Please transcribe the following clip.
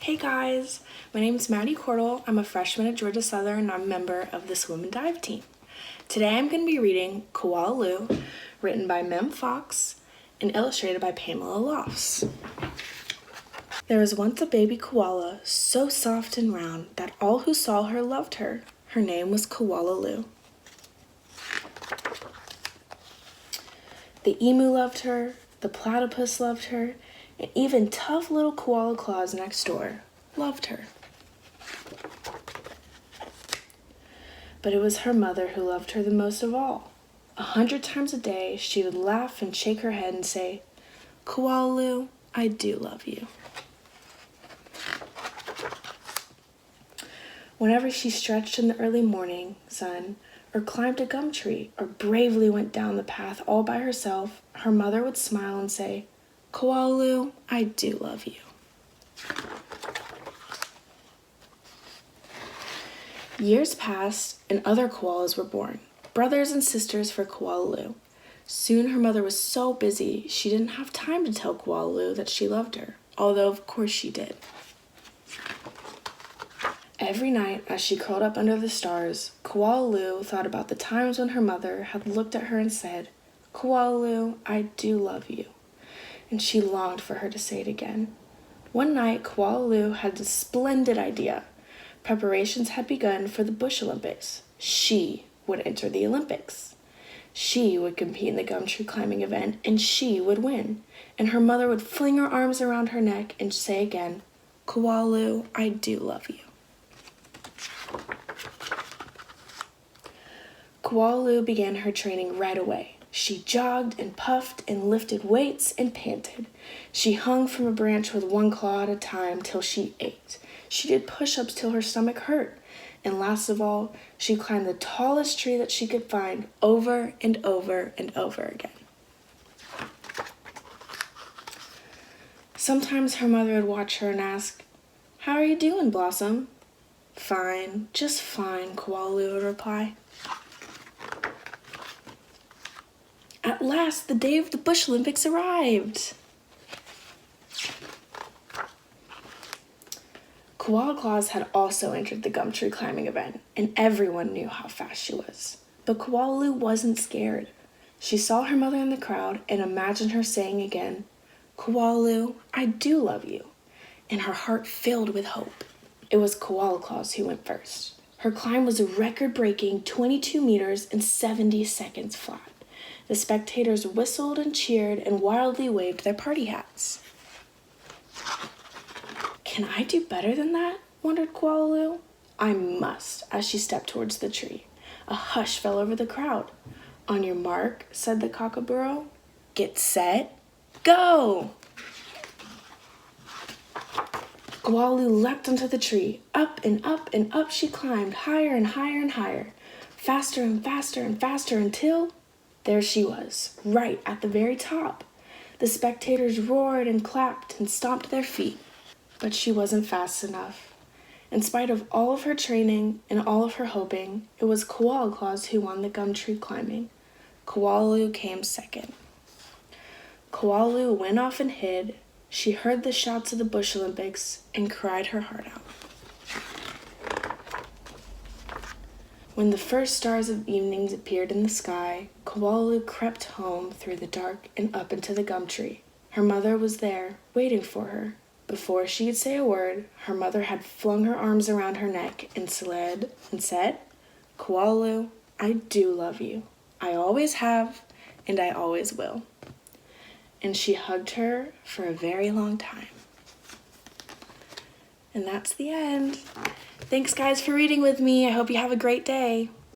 Hey guys, my name is Maddie Cordle. I'm a freshman at Georgia Southern and I'm a member of the swim and dive team. Today I'm going to be reading Koala Lou, written by Mem Fox and illustrated by Pamela Lofts. There was once a baby koala, so soft and round that all who saw her loved her. Her name was Koala Lou. The emu loved her, the platypus loved her, and even tough little koala claws next door loved her. But it was her mother who loved her the most of all. 100 times a day, she would laugh and shake her head and say, "Koala Lou, I do love you." Whenever she stretched in the early morning sun, or climbed a gum tree, or bravely went down the path all by herself, her mother would smile and say, "Koala Lou, I do love you." Years passed, and other koalas were born, brothers and sisters for Koala Lou. Soon her mother was so busy, she didn't have time to tell Koala Lou that she loved her, although of course she did. Every night, as she curled up under the stars, Koala Lou thought about the times when her mother had looked at her and said, "Koala Lou, I do love you." And she longed for her to say it again. One night, Koala Lou had a splendid idea. Preparations had begun for the Bush Olympics. She would enter the Olympics. She would compete in the gum tree climbing event, and she would win. And her mother would fling her arms around her neck and say again, "Koala Lou, I do love you." Koala Lou began her training right away. She jogged and puffed and lifted weights and panted. She hung from a branch with one claw at a time till she ached. She did push-ups till her stomach hurt. And last of all, she climbed the tallest tree that she could find over and over and over again. Sometimes her mother would watch her and ask, "How are you doing, Blossom?" "Fine, just fine," Koala Lou would reply. At last, the day of the Bush Olympics arrived. Koala Claus had also entered the gum tree climbing event, and everyone knew how fast she was. But Koala Lou wasn't scared. She saw her mother in the crowd and imagined her saying again, "Koala Lou, I do love you," and her heart filled with hope. It was Koala Claus who went first. Her climb was a record-breaking 22 meters in 70 seconds flat. The spectators whistled and cheered and wildly waved their party hats. "Can I do better than that?" wondered Koala Lou. "I must," as she stepped towards the tree. A hush fell over the crowd. "On your mark," said the kookaburra. "Get set, go!" Koala Lou leapt onto the tree. Up and up and up she climbed, higher and higher and higher, faster and faster and faster until there she was, right at the very top. The spectators roared and clapped and stomped their feet, but she wasn't fast enough. In spite of all of her training and all of her hoping, it was Koala Claus who won the gum tree climbing. Koala Lou came second. Koala Lou went off and hid. She heard the shouts of the Bush Olympics and cried her heart out. When the first stars of evening appeared in the sky, Koala Lou crept home through the dark and up into the gum tree. Her mother was there, waiting for her. Before she could say a word, her mother had flung her arms around her neck and said, "Koala Lou, I do love you. I always have, and I always will." And she hugged her for a very long time. And that's the end. Thanks, guys, for reading with me. I hope you have a great day.